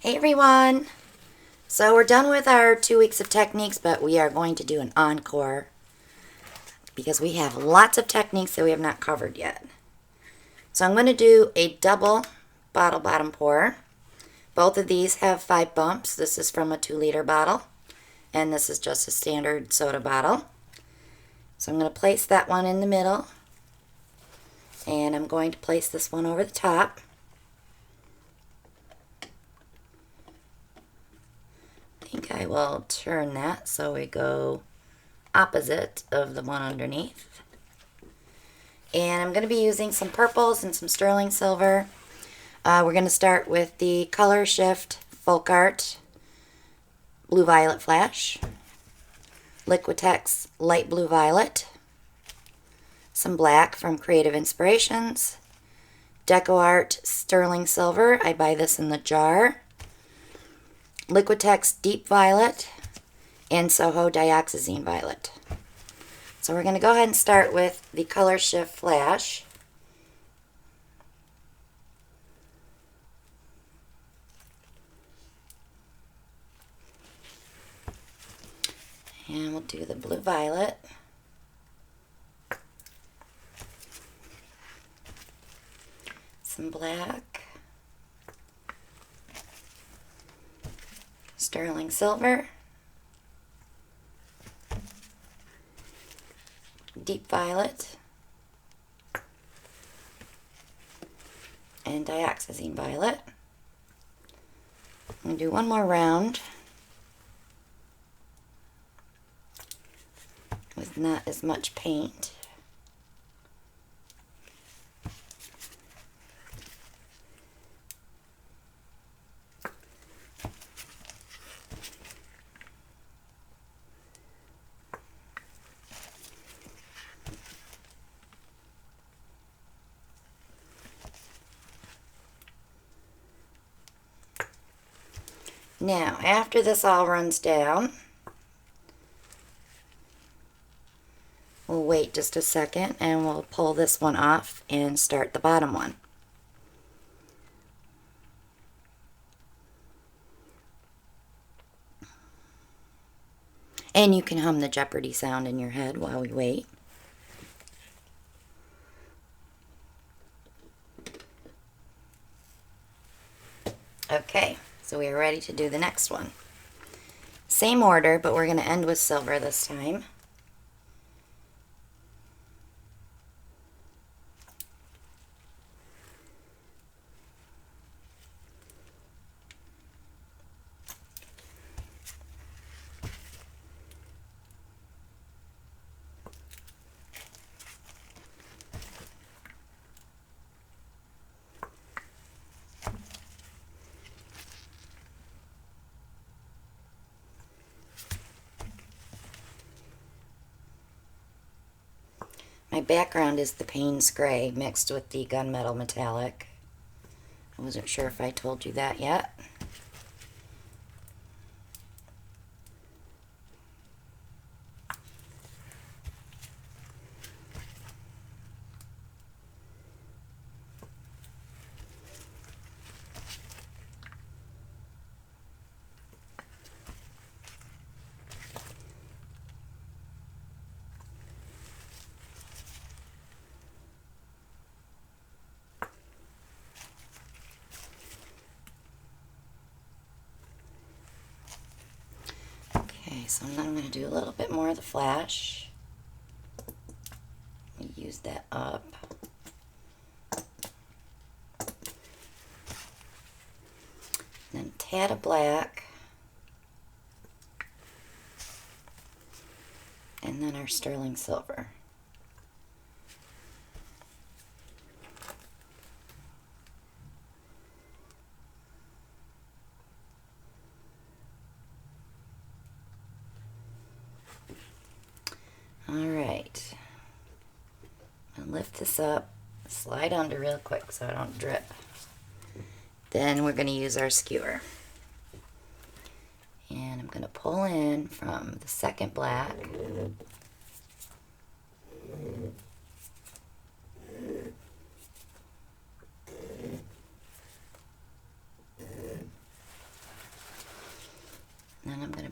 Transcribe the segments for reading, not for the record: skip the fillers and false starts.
Hey everyone! So we're done with our 2 weeks of techniques, but we are going to do an encore because we have lots of techniques that we have not covered yet. So I'm going to do a double bottle bottom pour. Both of these have 5 bumps. This is from a 2-liter bottle, and this is just a standard soda bottle. So I'm going to place that one in the middle, and I'm going to place this one over the top. I think I will turn that so we go opposite of the one underneath. And I'm going to be using some purples and some sterling silver. We're going to start with the Color Shift Folk Art Blue Violet Flash, Liquitex Light Blue Violet, some black from Creative Inspirations, Deco Art Sterling Silver, I buy this in the jar, Liquitex Deep Violet, and Soho Dioxazine Violet. So we're going to go ahead and start with the Color Shift Flash. And we'll do the blue violet. Some black. Sterling silver. Deep violet. And dioxazine violet. I'm going to do one more round with not as much paint. Now, after this all runs down, we'll wait just a second and we'll pull this one off and start the bottom one. And you can hum the Jeopardy sound in your head while we wait. Okay, so we are ready to do the next one. Same order, but we're going to end with silver this time. My background is the Payne's Gray mixed with the Gunmetal Metallic. I wasn't sure if I told you that yet. So now I'm going to do a little bit more of the flash. Use that up. Then a tad of black. And then our sterling silver. Alright, I'll lift this up, slide under real quick so I don't drip. Then we're going to use our skewer. And I'm going to pull in from the second black.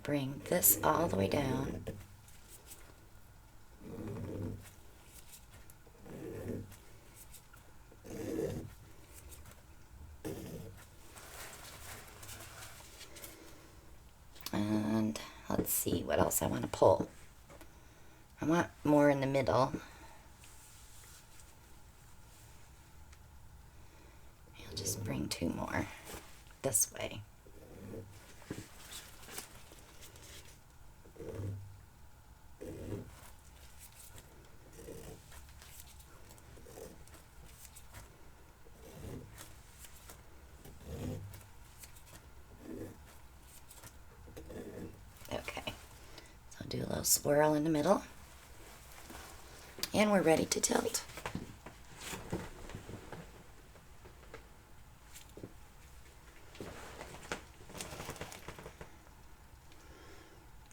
bring this all the way down. And let's see what else I want to pull. I want more in the middle. I'll just bring 2 more this way. Okay, so I'll do a little swirl in the middle. And we're ready to tilt.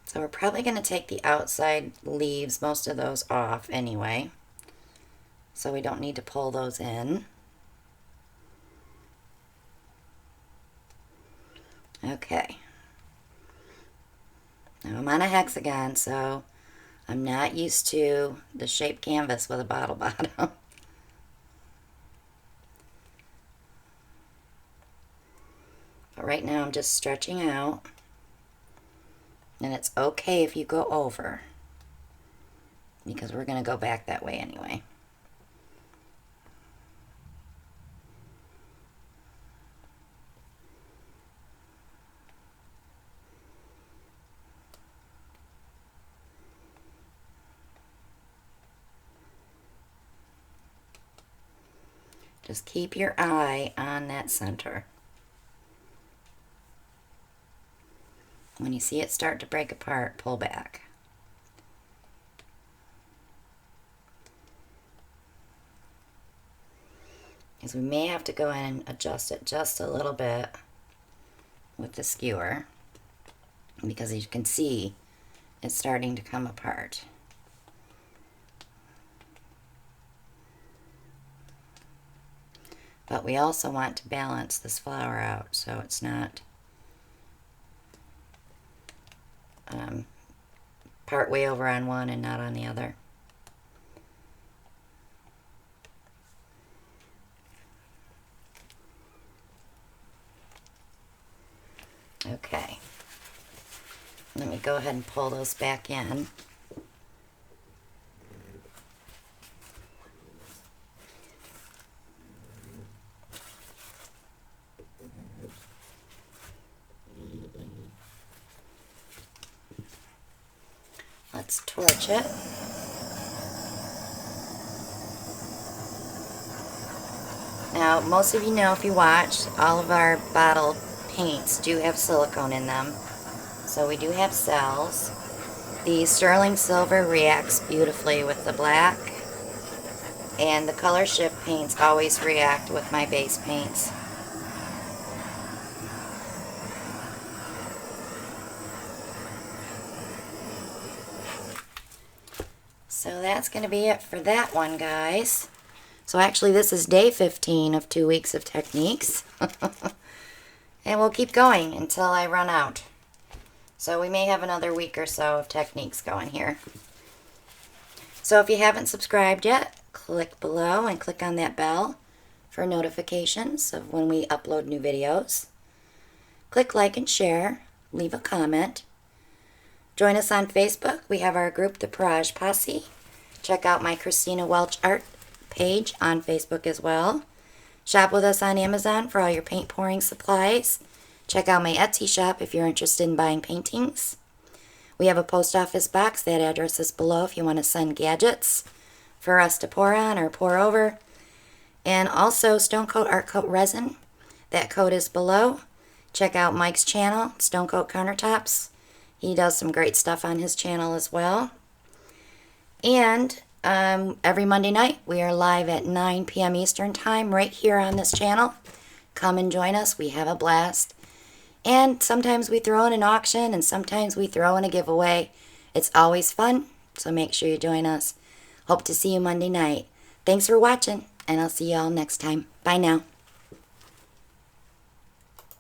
So we're probably going to take the outside leaves, most of those off anyway. So we don't need to pull those in. Okay. Now I'm on a hexagon, so I'm not used to the shaped canvas with a bottle bottom. But right now I'm just stretching out. And it's okay if you go over, because we're going to go back that way anyway. Just keep your eye on that center. When you see it start to break apart, pull back. Because we may have to go in and adjust it just a little bit with the skewer, because as you can see, it's starting to come apart. But we also want to balance this flower out so it's not part way over on one and not on the other. Okay. Let me go ahead and pull those back in. Let's torch it. Now, most of you know, if you watch, all of our bottle paints do have silicone in them. So we do have cells. The sterling silver reacts beautifully with the black. And the color shift paints always react with my base paints. So that's going to be it for that one, guys. So actually this is day 15 of 2 weeks of techniques. And we'll keep going until I run out. So we may have another week or so of techniques going here. So if you haven't subscribed yet, click below and click on that bell for notifications of when we upload new videos. Click like and share. Leave a comment. Join us on Facebook. We have our group, the Parage Posse. Check out my Christina Welch Art page on Facebook as well. Shop with us on Amazon for all your paint pouring supplies. Check out my Etsy shop if you're interested in buying paintings. We have a post office box. That address is below if you want to send gadgets for us to pour on or pour over. And also Stone Coat Art Coat Resin. That code is below. Check out Mike's channel, Stone Coat Countertops. He does some great stuff on his channel as well. And every Monday night we are live at 9 p.m. Eastern Time right here on this channel. Come and join us. We have a blast. And sometimes we throw in an auction and sometimes we throw in a giveaway. It's always fun, so make sure you join us. Hope to see you Monday night. Thanks for watching, and I'll see you all next time. Bye now.